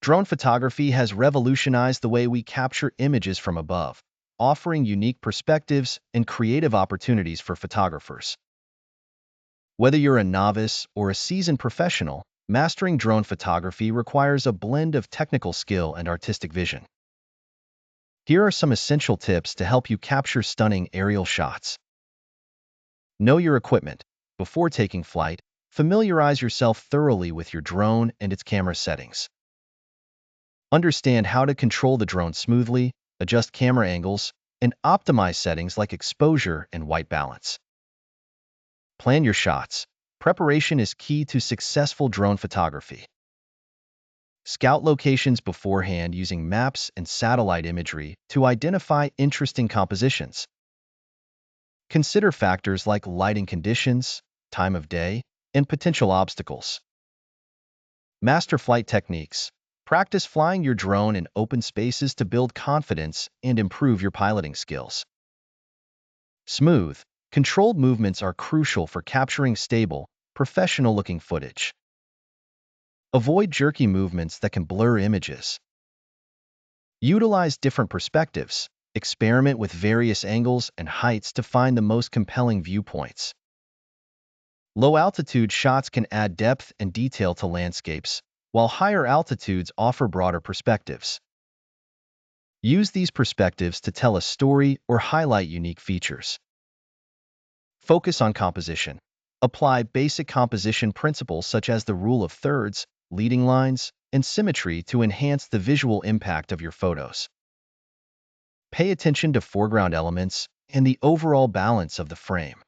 Drone photography has revolutionized the way we capture images from above, offering unique perspectives and creative opportunities for photographers. Whether you're a novice or a seasoned professional, mastering drone photography requires a blend of technical skill and artistic vision. Here are some essential tips to help you capture stunning aerial shots. Know your equipment. Before taking flight, familiarize yourself thoroughly with your drone and its camera settings. Understand how to control the drone smoothly, adjust camera angles, and optimize settings like exposure and white balance. Plan your shots. Preparation is key to successful drone photography. Scout locations beforehand using maps and satellite imagery to identify interesting compositions. Consider factors like lighting conditions, time of day, and potential obstacles. Master flight techniques. Practice flying your drone in open spaces to build confidence and improve your piloting skills. Smooth, controlled movements are crucial for capturing stable, professional-looking footage. Avoid jerky movements that can blur images. Utilize different perspectives. Experiment with various angles and heights to find the most compelling viewpoints. Low-altitude shots can add depth and detail to landscapes, while higher altitudes offer broader perspectives. Use these perspectives to tell a story or highlight unique features. Focus on composition. Apply basic composition principles such as the rule of thirds, leading lines, and symmetry to enhance the visual impact of your photos. Pay attention to foreground elements and the overall balance of the frame.